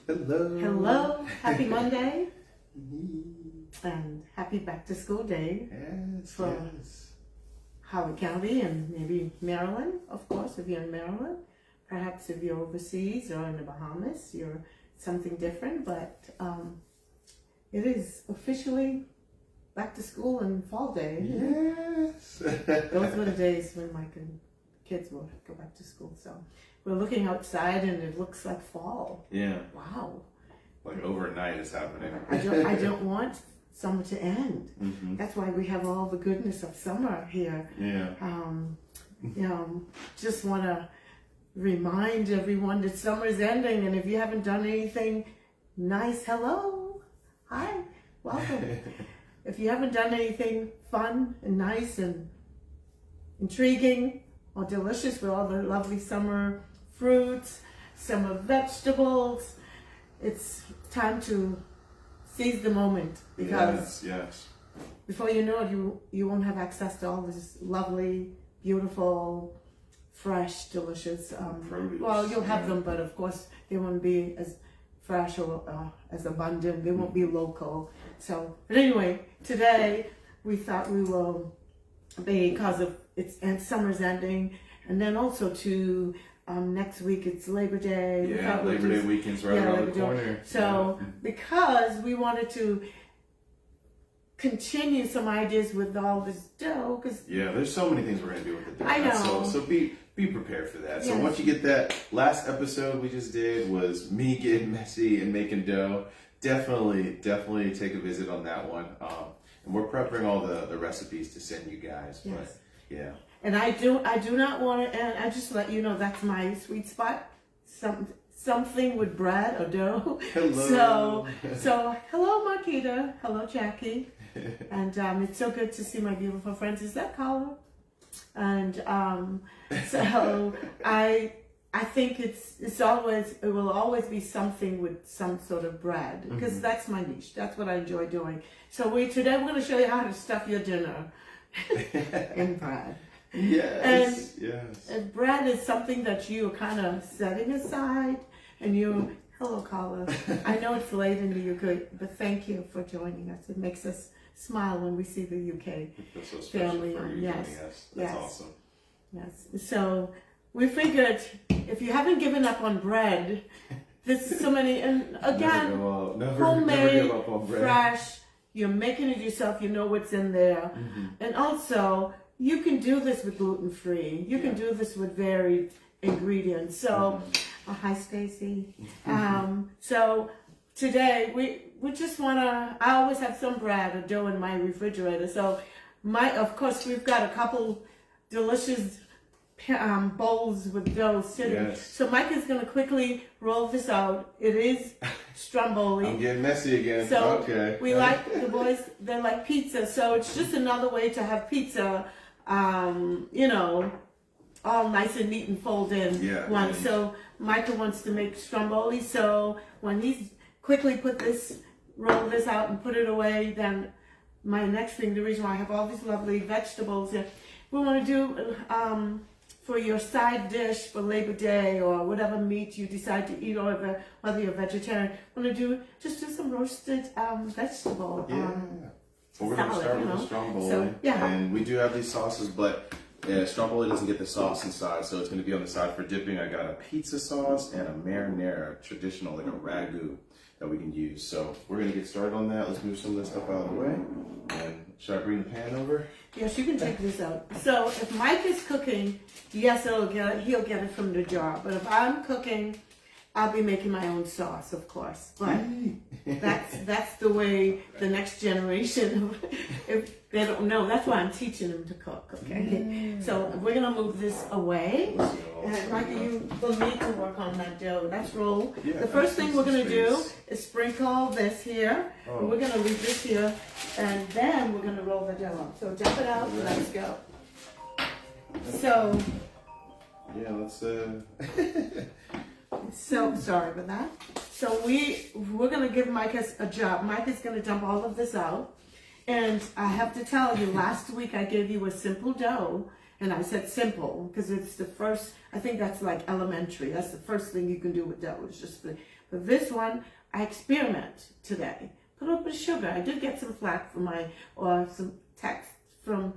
Hello. Hello. Happy Monday. And happy back to school day. Yes, for yes. Howard County and maybe Maryland, of course, if you're in Maryland. Perhaps if you're overseas or in the Bahamas, you're something different. But it is officially back to school and fall day. Yes. Those were the days when my kids will go back to school. So we're looking outside and it looks like fall. Yeah. Wow. Like overnight it's happening. I don't want summer to end. Mm-hmm. That's why we have all the goodness of summer here. Yeah. Just want to remind everyone that summer is ending, and if you haven't done anything nice, hello, hi, welcome. If you haven't done anything fun and nice and intriguing or delicious with all the lovely summer fruits, summer vegetables, it's time to seize the moment, because yes. before you know it, you won't have access to all this lovely, beautiful, fresh, delicious produce. Well, you'll have them, but of course they won't be as fresh or as abundant. They won't be local. So, but anyway, today we thought we will, because of summer's ending, and then also to next week it's Labor Day. Yeah, Labor Day weekend's right around the corner. So because we wanted to continue some ideas with all this dough, because there's so many things we're gonna do with the dough. I know. So be prepared for that. So Yes. once you get that, last episode we just did was me getting messy and making dough. Definitely take a visit on that one. And we're prepping all the recipes to send you guys. Yes. But yeah. And I do not want to, and I just let you know that's my sweet spot. Something with bread or dough. Hello. So hello Marquita, hello Jackie, and it's so good to see my beautiful friends. Is that Carla? And so I think it will always be something with some sort of bread, because that's my niche. That's what I enjoy doing. So today we're going to show you how to stuff your dinner in bread. Yes. And bread is something that you are kind of setting aside, and hello Carla. I know it's late in the UK, but thank you for joining us. It makes us smile when we see the UK so family. Yes. That's awesome. Yes. So we figured if you haven't given up on bread, there's so many, and again, homemade, fresh, you're making it yourself, you know what's in there. And also, you can do this with gluten-free. You can do this with varied ingredients. So, hi Stacy. So today we just wanna, I always have some bread or dough in my refrigerator. So of course we've got a couple delicious bowls with dough sitting. Yes. So Mike is gonna quickly roll this out. It is Stromboli. I'm getting messy again. So okay. we like, the boys, they like pizza. So it's just another way to have pizza, all nice and neat and fold in one. So Michael wants to make Stromboli. So when he's quickly roll this out and put it away, then my next thing, the reason why I have all these lovely vegetables here, we want to do for your side dish for Labor Day or whatever meat you decide to eat, or whether you're vegetarian, we're going to do some roasted vegetable. We're going to start with the Stromboli. And we do have these sauces, but Stromboli doesn't get the sauce inside, so it's going to be on the side for dipping. I got a pizza sauce and a marinara, traditional, like a ragu that we can use. So we're going to get started on that. Let's move some of this stuff out of the way. And should I bring the pan over? Yes, you can take this out. So if Mike is cooking, yes, he'll get it from the jar. But if I'm cooking, I'll be making my own sauce, of course. But that's the way the next generation, if they don't know, that's why I'm teaching them to cook, okay? So we're going to move this away. And Mike, you will need to work on that dough. Let's roll. The first thing we're going to do is sprinkle this here. And we're going to leave this here. And then we're going to roll the dough up. So dump it out. Let's go. So. Yeah, let's. So sorry about that. So we're gonna give Mike a job. Mike is gonna dump all of this out, and I have to tell you, last week I gave you a simple dough, And I said simple because it's the first, I think that's like elementary. That's the first thing you can do with dough. It's just, but this one, I experiment today. Put a little bit of sugar. I did get some flack from some text from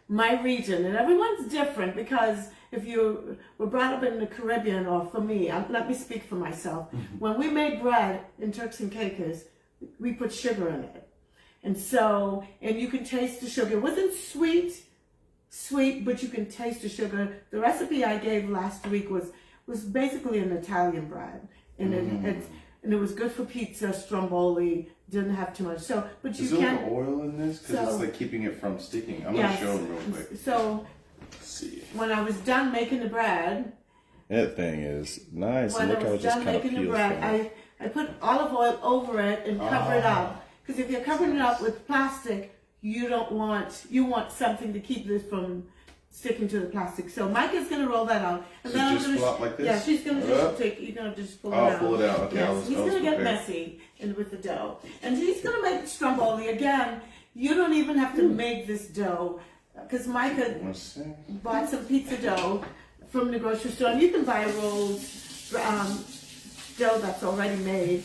my region. And everyone's different because if you were brought up in the Caribbean, or for me, let me speak for myself. When we made bread in Turks and Caicos, we put sugar in it. And so, and you can taste the sugar. It wasn't sweet, but you can taste the sugar. The recipe I gave last week was basically an Italian bread. And it was good for pizza, stromboli, didn't have too much. So, but you can... Is there like oil in this? Because it's like keeping it from sticking. I'm going to show them real quick. So, let's see. When I was done making the bread... That thing is nice. When I was done making the bread, I put olive oil over it and cover it up. Because if you're covering it up with plastic, you want something to keep this from sticking to the plastic. So Micah's going to roll that out. And so then just pull out like this? Yeah, she's going to just you're going to just pull it out. Pull it out. Okay, yes, he's going to get messy with the dough. And he's going to make stromboli. Again, you don't even have to make this dough. Because Micah bought some pizza dough from the grocery store. And you can buy rolls, dough that's already made.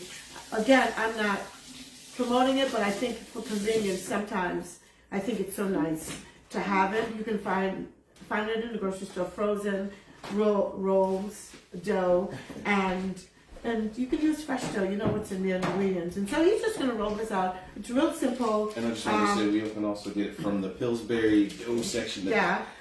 Again, I'm not promoting it, but I think for convenience, sometimes I think it's so nice to have it. You can find it in the grocery store, frozen rolls, dough, and you can use fresh dough. You know what's in the ingredients. And so he's just going to roll this out. It's real simple. And I just want to say we can also get it from the Pillsbury dough section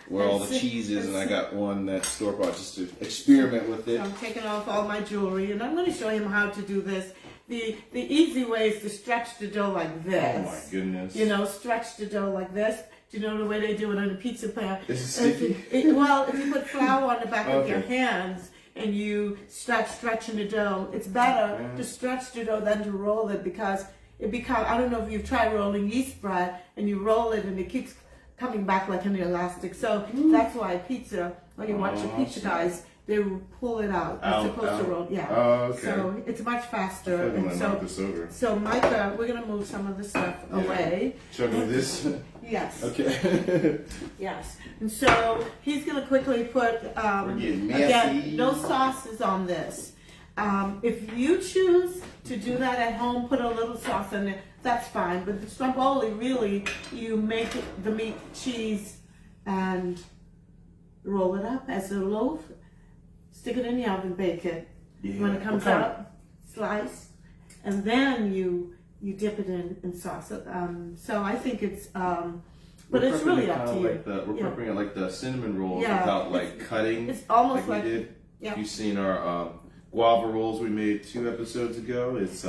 where all the cheese is, and I got one that's store-bought just to experiment with it. So I'm taking off all my jewelry, and I'm going to show him how to do this. The easy way is to stretch the dough like this. Oh my goodness. You know, stretch the dough like this. Do you know the way they do it on a pizza pan? Is it sticky? If you put flour on the back of your hands and you start stretching the dough, it's better to stretch the dough than to roll it because it becomes, I don't know if you've tried rolling yeast bread and you roll it and it keeps coming back like an elastic. So that's why pizza, when you watch your pizza guys, they will pull it out. It's supposed to roll, Oh, okay. So it's much faster. I'm gonna knock this over. So Micah, we're gonna move some of the stuff away. Should I move this? Yes. Okay. Yes. And so he's gonna quickly put again, no sauces on this. If you choose to do that at home, put a little sauce in it, that's fine. But the stromboli, really, you make the meat, cheese, and roll it up as a loaf. Stick it in the oven, bake it. Yeah. When it comes out, slice, and then you dip it in sauce. So I think it's, but it's really up to you. We're prepping it like the cinnamon rolls without like cutting. It's almost like we did. If you've seen our guava rolls we made 2 episodes ago, it's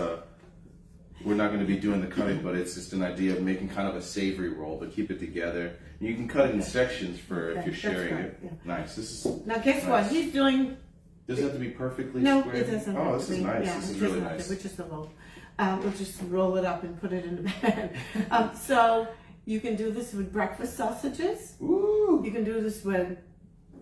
we're not going to be doing the cutting, but it's just an idea of making kind of a savory roll, but keep it together. You can cut it in sections for if you're sharing it. Yeah. Nice. This is now. Guess what he's doing? Does it have to be perfectly square? No, it doesn't. Oh, this is nice. Yeah, this is really nice. We're just a roll. We'll just roll it up and put it in the pan. So you can do this with breakfast sausages. Ooh. You can do this with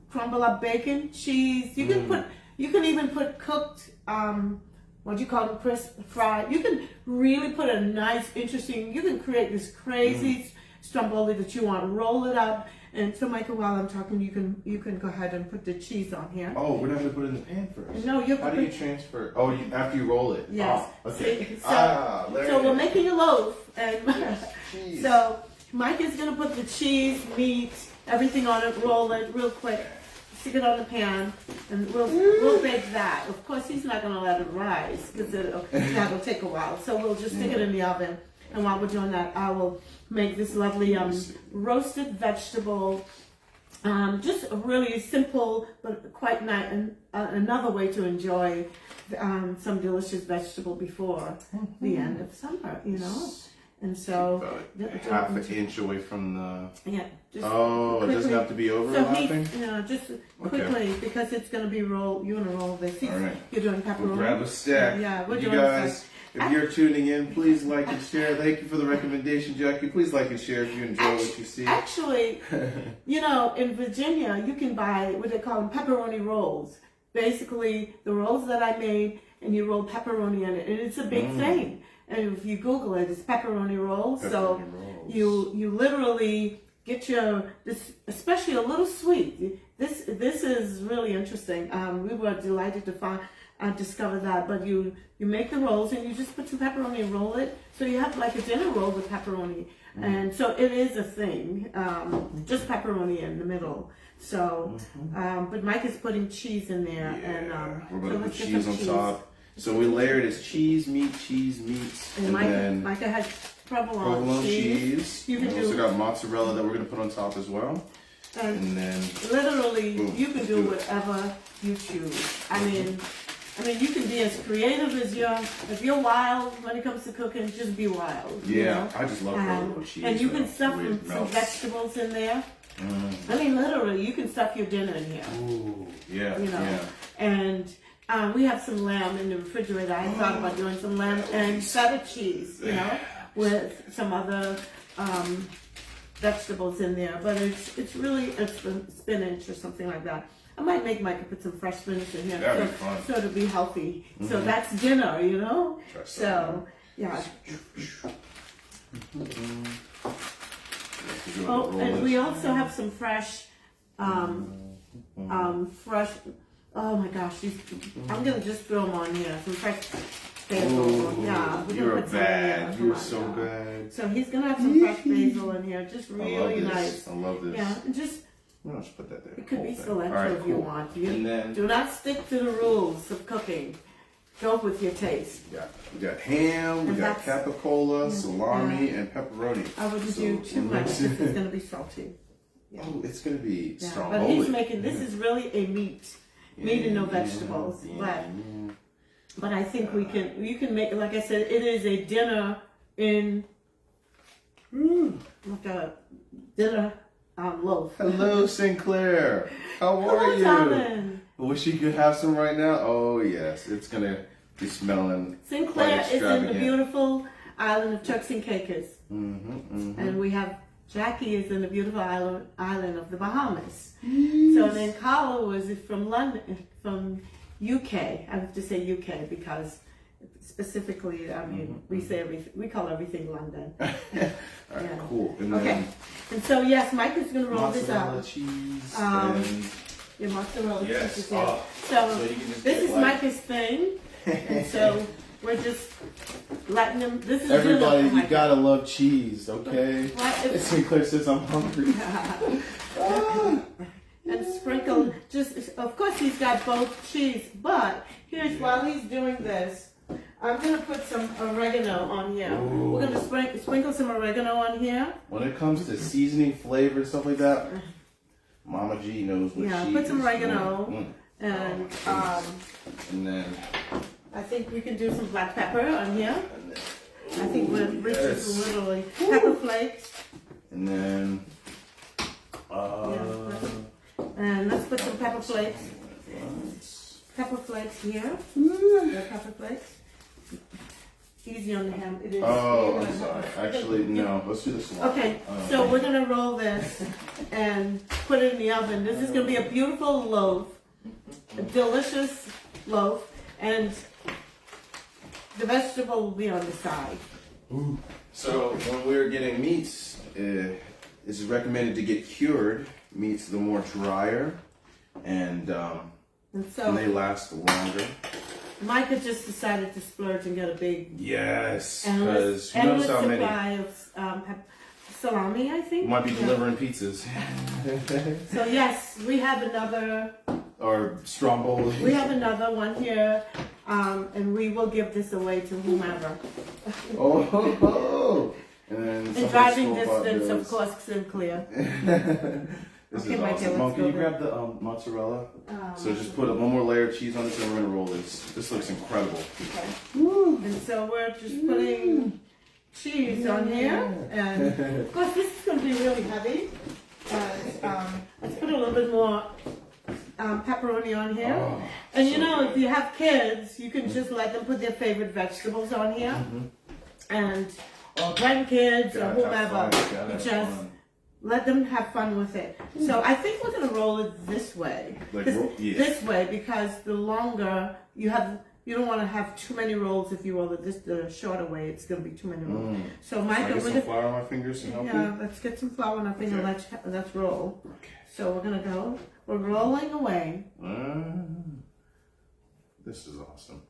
crumble up bacon, cheese. You can even put cooked. What do you call them? Crisp, fried. You can really put a nice, interesting. You can create this crazy stromboli that you want. Roll it up, and so Michael, while I'm talking, you can go ahead and put the cheese on here. Oh, we're not gonna put it in the pan first. No, how do you transfer? Oh, after you roll it. Yes. Oh, okay. So we're making a loaf, and so Mike is gonna put the cheese, meat, everything on it. Roll it real quick. Stick it on the pan, and we'll bake that. Of course, he's not going to let it rise because that'll take a while. So we'll just stick it in the oven. And while we're doing that, I will make this lovely roasted vegetable. Just a really simple but quite nice, and another way to enjoy some delicious vegetable before the end of summer. You know. And so half an inch away from the just quickly. It doesn't have to be overlapping? So just quickly because it's going to be roll. You want to roll this? All right. You're doing pepperoni. We'll grab a stack. Yeah, you guys. If you're tuning in, please like and share. Thank you for the recommendation, Jackie. Please like and share if you enjoy what you see. Actually, you know, in Virginia, you can buy what they call them pepperoni rolls. Basically, the rolls that I made, and you roll pepperoni in it, and it's a big thing. And if you Google it, it's pepperoni rolls. So you literally get this, especially a little sweet. This is really interesting. We were delighted to discover that. But you make the rolls and you just put some pepperoni and roll it. So you have like a dinner roll with pepperoni. And so it is a thing, just pepperoni in the middle. So, but Mike is putting cheese in there. Yeah, and we're going to put cheese on top. So we layered as cheese, meats, and then Micah has provolone cheese. You can also got mozzarella that we're going to put on top as well. And then literally, you can do whatever you choose. I mean, you can be as creative as if you're wild when it comes to cooking, just be wild. Yeah, you know? I just love provolone cheese. And you can stuff some vegetables in there. I mean, literally, you can stuff your dinner in here. Ooh, yeah, you know? Yeah. And we have some lamb in the refrigerator. I thought about doing some lamb and feta cheese, you know, with some other vegetables in there. But it's really spinach or something like that. I might make Micah put some fresh spinach in here. That'd be fun. So to be healthy. So that's dinner, you know? So, yeah. Oh, and we also have some fresh, oh my gosh, I'm going to just throw them on here. Some fresh basil. Yeah, we're you're gonna put some in there. bad. You're so bad. So he's going to have some fresh basil in here. Just really nice. I love this. Yeah, and just, I'll just put that there. it could be cilantro if you want. And then, do not stick to the rules of cooking. Go with your taste. We got ham, we got capicola, salami, and pepperoni. I wouldn't do too much because it's going to be salty. Yeah. Oh, it's going to be strong. But he's making, this is really a meat and no vegetables. But I think you can make, like I said, it is a dinner in, like a dinner loaf. Hello, Sinclair. How are you? Darling. Wish you could have some right now. Oh yes, it's gonna be smelling. Sinclair is in the beautiful island of Turks and Caicos, and we have Jackie is in the beautiful island of the Bahamas. So then Carla was from London, from UK. I have to say UK because specifically, I mean, we call everything London. Alright, cool. And and so yes, Mike is gonna roll this out. Mozzarella cheese. Your mozzarella cheese. So this is Micah's thing, and so we're just letting him. This is everybody. You gotta love cheese, okay? Sinclair says I'm hungry. And sprinkle. Of course, he's got both cheese, but while he's doing this, I'm gonna put some oregano on here. Ooh. We're gonna sprinkle some oregano on here. When it comes to seasoning, flavor, stuff like that, Mama G knows what she put some oregano, and then I think we can do some black pepper on here. I think Rich is literally pepper flakes. And then and let's put some pepper flakes. Pepper flakes here. The pepper flakes. Easy on the ham. It is. Oh, I'm sorry. Actually, no. Let's do this one. Okay, so we're gonna roll this and put it in the oven. This is gonna be a beautiful loaf, a delicious loaf, and the vegetable will be on the side. Ooh. So when we're getting meats, it's recommended to get cured meats. The more drier, and they last longer. Micah just decided to splurge and get a big because endless supply of salami, I think. Might be delivering pizzas. So yes, we have another. Or Stromboli. We have another one here, and we will give this away to whomever. And driving distance, of course, Sinclair. This is awesome. Mom, can you grab the mozzarella? So just put one more layer of cheese on this and we're going to roll this. This looks incredible. Okay. And so we're just putting cheese on here. And of course this is going to be really heavy. Let's put a little bit more pepperoni on here. And you know, if you have kids, you can just let them put their favorite vegetables on here. And or grandkids or whomever. Let them have fun with it. So I think we're going to roll it this way. This way, because the longer you have you don't want to have too many rolls. If you roll it the shorter way, it's going to be too many rolls. So Micah, get some flour on my fingers to help you? let's get some flour on our finger. Okay. Let's roll. Okay. So we're gonna go. We're rolling away, this is awesome.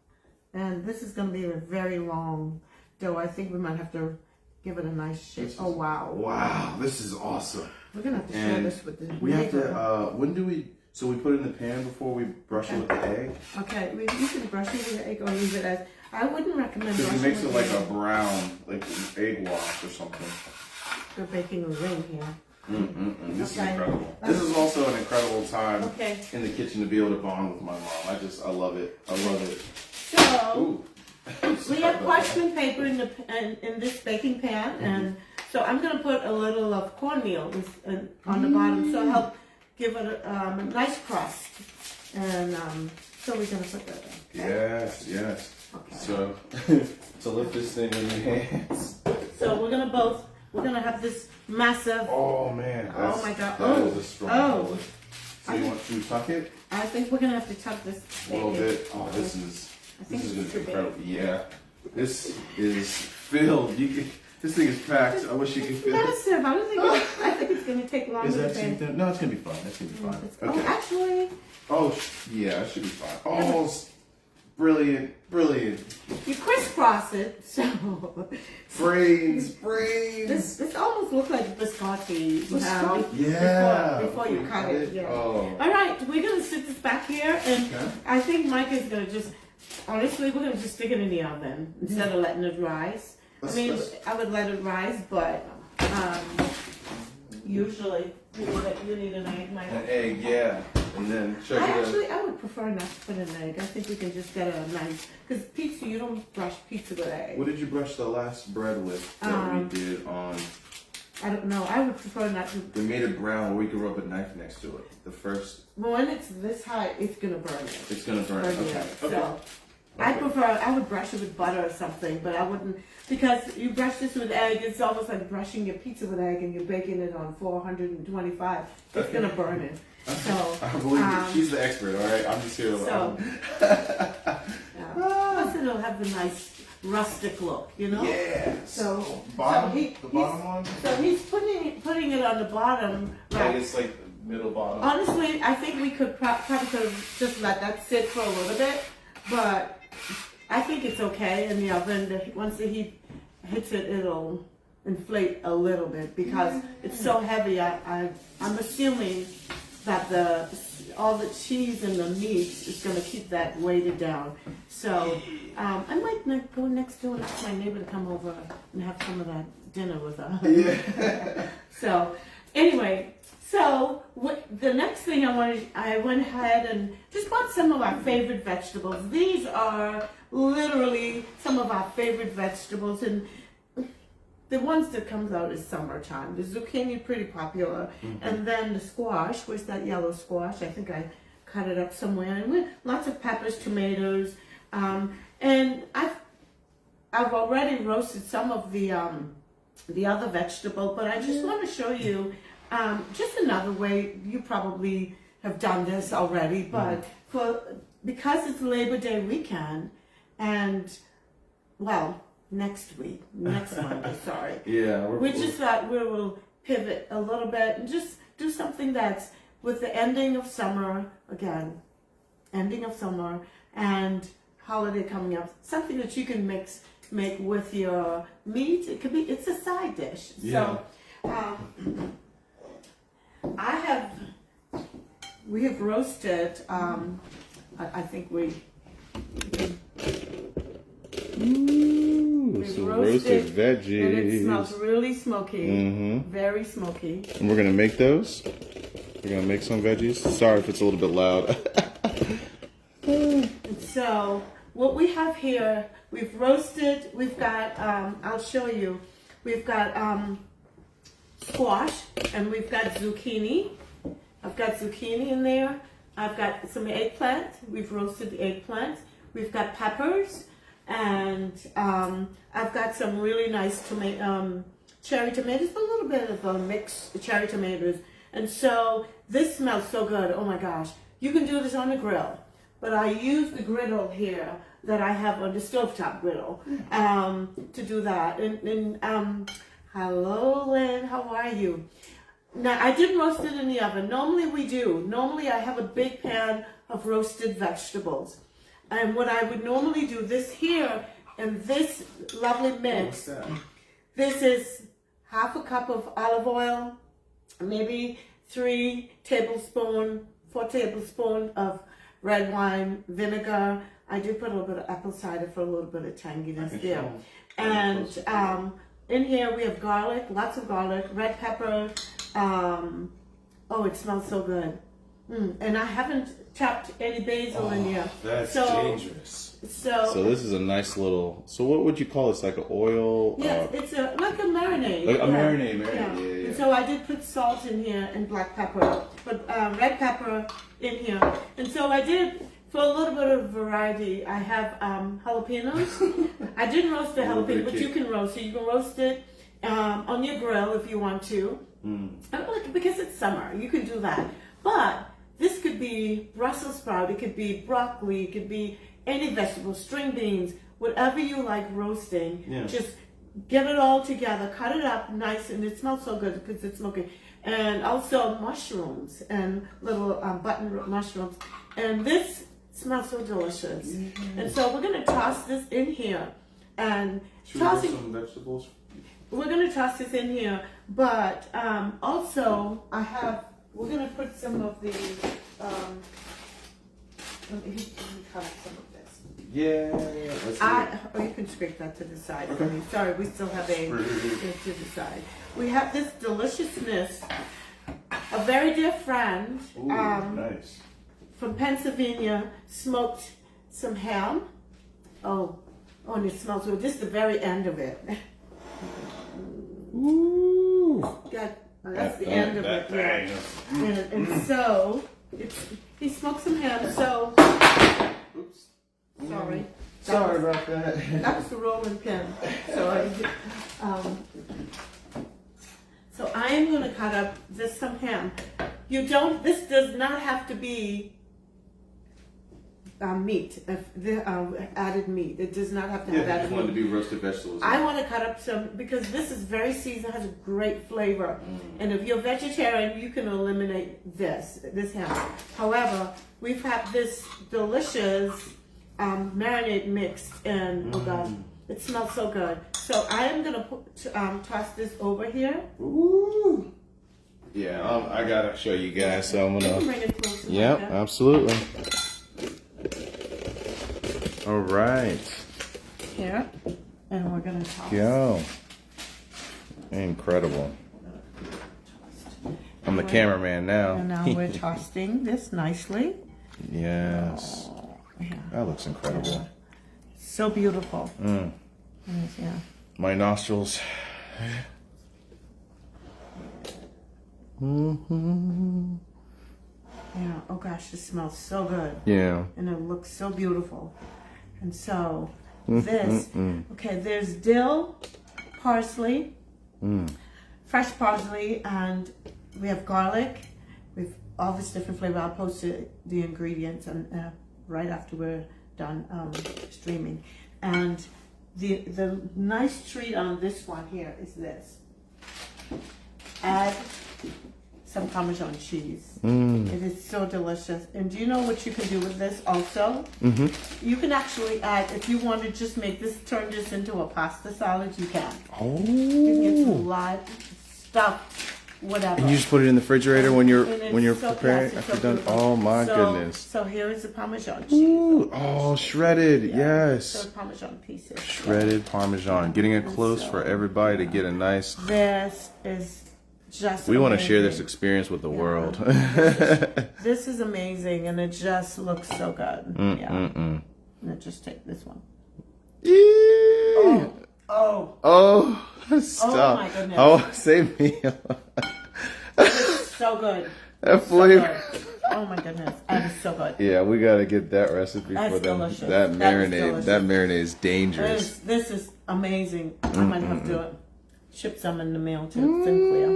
and this is gonna be a very long dough. I think we might have to give it a nice shape. Oh wow! Wow, this is awesome. We're gonna have to share this with the. We have to. When do we? So we put it in the pan before we brush it with the egg. Okay, you can brush it with the egg or leave it as. I wouldn't recommend. Because brushing it makes with it like the a brown, like egg wash or something. We're baking a ring here. This is Okay. incredible. This is also an incredible time Okay. in the kitchen to be able to bond with my mom. I love it. I love it. So Ooh. we have parchment paper in this baking pan, and so I'm gonna put a little of cornmeal on the bottom, so help give it a nice crust. And so we're gonna put that in. Okay? Yes. Okay. So to lift this thing in your hands. So we're gonna have this massive. Oh man. Oh my God. That is a strong bullet. So you I want to tuck it I think we're gonna have to tuck this a little bacon. bit? Oh, this is think gonna it's be too big. incredible. Yeah. This is filled. This thing is packed. I wish you could It's feel it. massive. I think it's gonna take longer Is that than. too thin? No, it's gonna be fine. That's gonna be fine. Oh, Okay. actually, Oh, yeah, it should be fine. Oh, brilliant. you crisscross it, so Brains. this almost looks like biscotti. Yeah. Before you cut it. Yeah. Oh. All right, we're gonna sit this back here, and Okay. I think Mike is gonna just. Honestly, we're gonna just stick it in the oven instead of letting it rise. I would let it rise, but usually you need an egg, Mike. An egg, yeah. And then check it out. I would prefer not to put an egg. I think we can just get a nice, because pizza, you don't brush pizza with egg. What did you brush the last bread with that we did on? I don't know. I would prefer not to. We made it brown where we could rub a knife next to it. The first. When it's this high, it's gonna burn it. It's gonna burn. Okay. So I would brush it with butter or something, but I wouldn't, because you brush this with egg, it's almost like brushing your pizza with egg and you're baking it on 425. It's gonna burn it. So I believe you. She's the expert, all right? I'm just here to plus it'll have the nice rustic look, you know? Yeah. So the bottom one? So he's putting it on the bottom. Like it's like the middle bottom. Honestly, I think we could probably could have just let that sit for a little bit, but I think it's okay in the oven. Once the heat hits it, it'll inflate a little bit because it's so heavy. I'm assuming that all the cheese and the meat is going to keep that weighted down. So I might go next door and ask my neighbor to come over and have some of that dinner with us. Yeah. So anyway, the next thing I went ahead and just bought some of our favorite vegetables. These are literally some of our favorite vegetables, and the ones that comes out is summertime. The zucchini, pretty popular, and then the squash. Where's that yellow squash? I think I cut it up somewhere. And lots of peppers, tomatoes, and I've already roasted some of the other vegetable, but I just want to show you just another way. You probably have done this already, but because it's Labor Day weekend, and next Monday, sorry. Yeah. We just thought we will pivot a little bit and just do something that's with the ending of summer and holiday coming up, something that you can make with your meat. It's a side dish. Yeah. So we have roasted, I think some roasted veggies. And it smells really smoky, very smoky. And we're gonna make those. We're gonna make some veggies. Sorry if it's a little bit loud. And so what we have here, we've roasted. We've got. I'll show you. We've got squash and we've got zucchini. I've got zucchini in there. I've got some eggplant. We've roasted the eggplant. We've got peppers. And I've got some really nice cherry tomatoes, a little bit of a mixed cherry tomatoes. And so this smells so good. Oh my gosh. You can do this on a grill. but I use the griddle here that I have on the stovetop griddle to do that. And hello, Lynn, how are you? Now, I didn't roast it in the oven. Normally we do. Normally I have a big pan of roasted vegetables. And what I would normally do, this here, and this lovely mix, this is half a cup of olive oil, maybe 4 tablespoons of red wine vinegar. I do put a little bit of apple cider for a little bit of tanginess there. And in here we have garlic, lots of garlic, red pepper. Oh, it smells so good. And I haven't chopped any basil in here. That's dangerous. So this is a nice little. So what would you call this? Like an oil? Yeah, it's like a marinade. Like a marinade. Yeah. Yeah. And so I did put salt in here and black pepper, but red pepper in here. And so I did, for a little bit of variety, I have jalapenos. I didn't roast the jalapeno, but you can roast it. You can roast it on your grill if you want to. Because it's summer, you can do that. But this could be Brussels sprout, it could be broccoli, it could be any vegetable, string beans, whatever you like roasting. Just get it all together, cut it up nice, and it smells so good because it's smoky. And also mushrooms and little button mushrooms. And this smells so delicious. And so we're gonna toss this in here. And tossing some vegetables. We're gonna toss this in here, but also we're gonna put some of the let me cut up some of this. Yeah. Let's see. You can scrape that to the side for me. Sorry, we still have a to the side. We have this deliciousness. A very dear friend Nice. from Pennsylvania smoked some ham. Oh, and it smells good. This is the very end of it. Ooh. That's the end of it. Yeah. And so he smoked some ham. So Oops. sorry. Sorry about that. That was the rolling pin. So I am going to cut up some ham. This does not have to be meat, added meat. It does not have to have added I want meat. to be roasted vegetables. I want to cut up some, because this is very seasoned, has a great flavor. And if you're vegetarian, you can eliminate this ham. However, we've had this delicious marinade mixed, and oh God, it smells so good. So I am going to toss this over here. Ooh. Yeah, I gotta show you guys. So I'm gonna. Bring it closer. Yep, like that. absolutely. All right. Here, and we're gonna toss. Go. Incredible. I'm the cameraman now. And now we're toasting this nicely. Yes. Yeah. That looks incredible. So beautiful. Yeah. My nostrils. Yeah. Oh gosh, this smells so good. Yeah. And it looks so beautiful. And so this, okay, there's dill, parsley, fresh parsley, and we have garlic. We've all this different flavor. I'll post the ingredients and right after we're done streaming. And the nice treat on this one here is this. Add some Parmesan cheese. It is so delicious. And do you know what you can do with this also? You can actually add, if you want to just turn this into a pasta salad, you can. Oh. You can get some live stuff, whatever. And you just put it in the refrigerator when you're so, preparing. yes, After so done. Oh my goodness. So here is the Parmesan cheese. Ooh, oh, shredded. Yes. So Parmesan pieces. Shredded Parmesan. Getting it close for everybody to get a nice. This is just We want to share amazing. this experience with the world. This is amazing, and it just looks so good. And just take this one. Eee. Oh, Stop. my goodness. Oh, save me. it's so good. That So flavor. good. Oh my goodness, that is so good. Yeah, we gotta get that recipe That's for them. delicious. That That is marinade. delicious. That marinade is dangerous. This is amazing. I might have to ship some in the mail to Sinclair.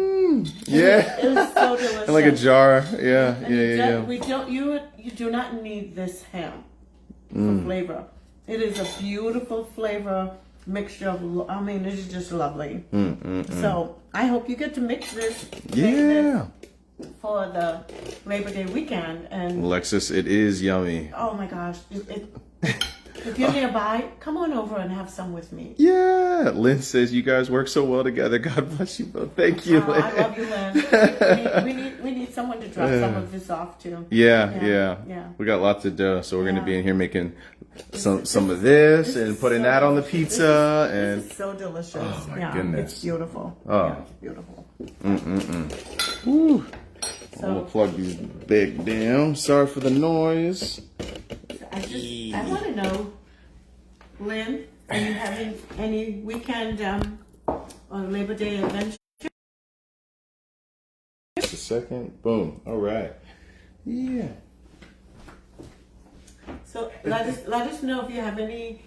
Yeah. It was so delicious. And like a jar. Yeah. And Yeah. we don't. You do not need this ham for flavor. It is a beautiful flavor mixture of. I mean, it is just lovely. So I hope you get to mix this. Yeah. For the Labor Day weekend, and Alexis, it is yummy. oh my gosh, if you need a bite, come on over and have some with me. Yeah. Lynn says you guys work so well together. God bless you both. Thank you, Lynn. I love you, Lynn. We need someone to drop some of this off too. Yeah. We got lots to do, so we're gonna be in here making some of this and putting that on the pizza. This is so delicious. Oh my goodness, it's beautiful. Oh, yeah, it's beautiful. Woo. So, I'm gonna plug these big down. Sorry for the noise. I want to know, Lynn, are you having any weekend or Labor Day adventure? Just a second. Boom. All right. Yeah. So let us know if you have any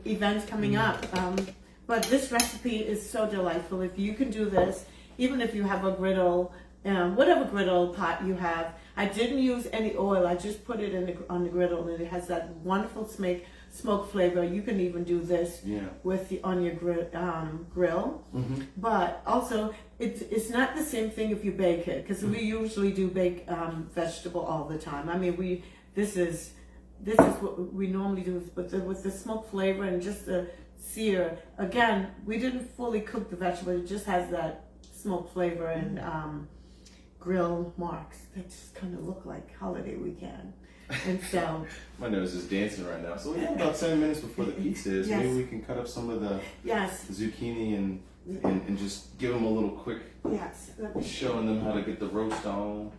events coming up. But this recipe is so delightful. If you can do this, even if you have a griddle, whatever griddle pot you have. I didn't use any oil. I just put it on the griddle, and it has that wonderful smoke flavor. You can even do this on your grill. But also, it's not the same thing if you bake it, because we usually do bake vegetable all the time. I mean, this is what we normally do, but with the smoke flavor and just the sear. Again, we didn't fully cook the vegetable. It just has that smoke flavor and grill marks that just kind of look like holiday weekend. And so my nose is dancing right now. So we have about 10 minutes before the pizza is. Yes. Maybe we can cut up some of the zucchini and just give them a little quick showing them how to get the roast on.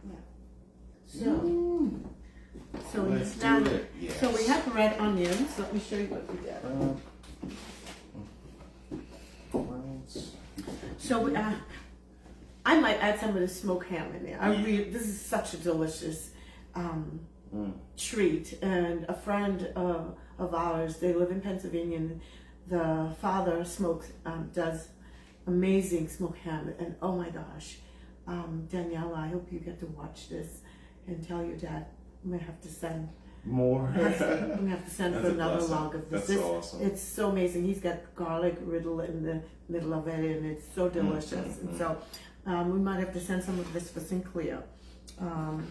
So Let's now, do it. Yes. so we have red onions. Let me show you what we did. So I might add some of the smoked ham in there. This is such a delicious treat. And a friend of ours, they live in Pennsylvania, and the father does amazing smoked ham. And oh my gosh, Daniela, I hope you get to watch this and tell your dad. I'm gonna have to send more. I'm gonna have to send for another log of this. That's awesome. It's so amazing. He's got garlic riddle in the middle of it, and it's so delicious. And so we might have to send some of this for Sinclair. The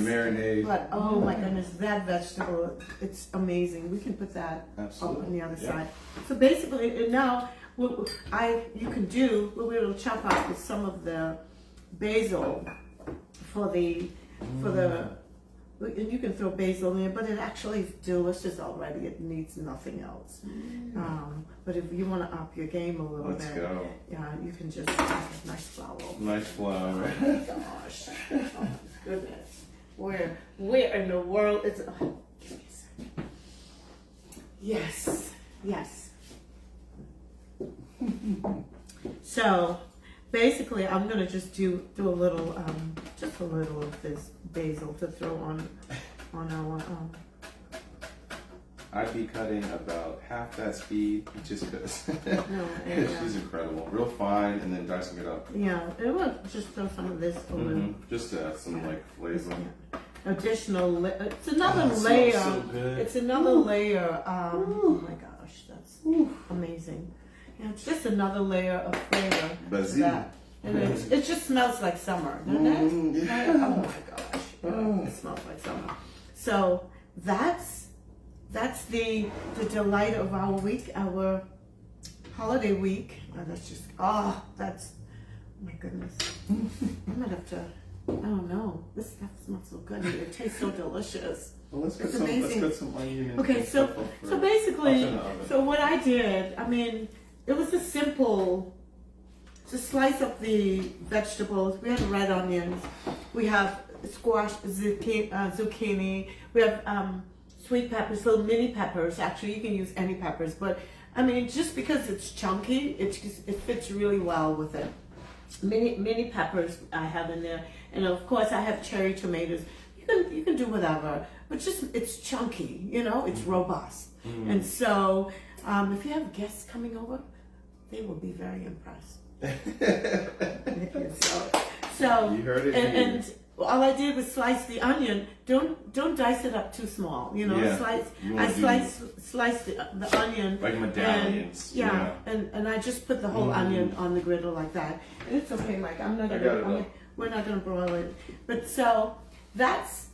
marinade. But oh my goodness, that vegetable, it's amazing. We can put that up on the other side. So basically, now what you can do, what we'll chop up is some of the basil and you can throw basil in there, but it actually is delicious already. It needs nothing else. But if you want to up your game a little Let's bit, go. You can just have nice flour. Nice flour. Oh my gosh! Oh my goodness! Where in the world is? Oh, give me a second. Yes. So basically, I'm gonna just do a little, just a little of this basil to throw on our. I'd be cutting about half that speed just because she's incredible. Real fine, and then dicing it up. Yeah, and we'll just throw some of this over. Just to add some like flavor. Additional, it's another it layer. smells so good. It's another layer. Oh my gosh, that's amazing. Yeah, it's just another layer of flavor. Basil. And it just smells like summer, doesn't it? Yeah. Oh my gosh. Yeah, it smells like summer. So that's the delight of our week, our holiday week. Oh, that's my goodness. I might have to, I don't know. This stuff smells so good. It tastes so delicious. Well, let's It's get amazing. some onion. Okay, so basically, so what I did, I mean, it was a simple. To slice up the vegetables, we have red onions, we have squash, zucchini, we have sweet peppers, little mini peppers. Actually, you can use any peppers, but I mean, just because it's chunky, it fits really well with it. Mini peppers I have in there, and of course I have cherry tomatoes. You can do whatever, but just it's chunky, it's robust. And so if you have guests coming over, they will be very impressed. So You heard it and all I did was slice the onion. Don't dice it up too small. You know, Yeah. slice the onion like medallions. and, and I just put the whole onion on the griddle like that. And it's okay, Mike. We're not gonna broil it. But so that's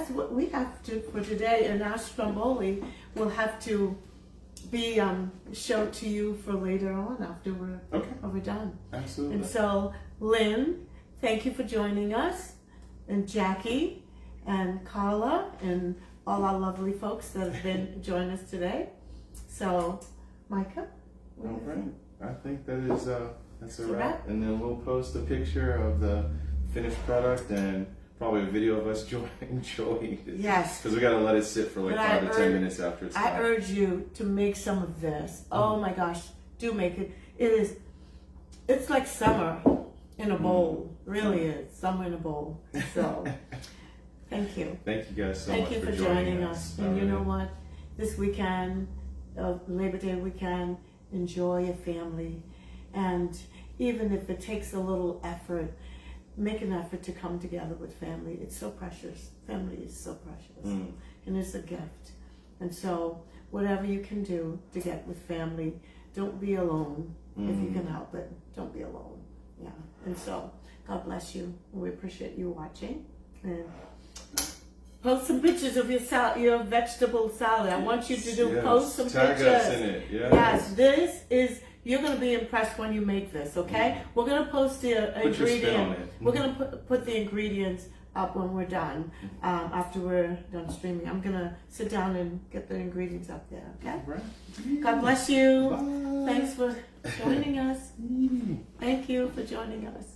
what we have to for today. And our Stromboli will have to be shown to you for later on after we're done. Absolutely. And so Lynn, thank you for joining us, and Jackie and Carla and all our lovely folks that have been joining us today. So Micah. All right. I think that's a wrap. And then we'll post a picture of the finished product and probably a video of us enjoying it. Yes. Because we got to let it sit for like 5 to 10 minutes after it's done. I urge you to make some of this. Oh my gosh, do make it. It's like summer in a bowl. Really is. Summer in a bowl. So, thank you. Thank you guys so Thank much you for joining us. And you know what? This weekend, Labor Day weekend, enjoy your family. And even if it takes a little effort, make an effort to come together with family. It's so precious. Family is so precious. And it's a gift. And so whatever you can do to get with family, don't be alone. If you can help it, don't be alone. Yeah. And so God bless you. We appreciate you watching. And post some pictures of your vegetable salad. I want you to post some Tag pictures. us in it. Yes, you're going to be impressed when you make this, okay? We're going to post the ingredients. We're going to put the ingredients up when we're done, after we're done streaming. I'm going to sit down and get the ingredients up there, okay? Right. God bless you. Bye. Thanks for joining us. Thank you for joining us.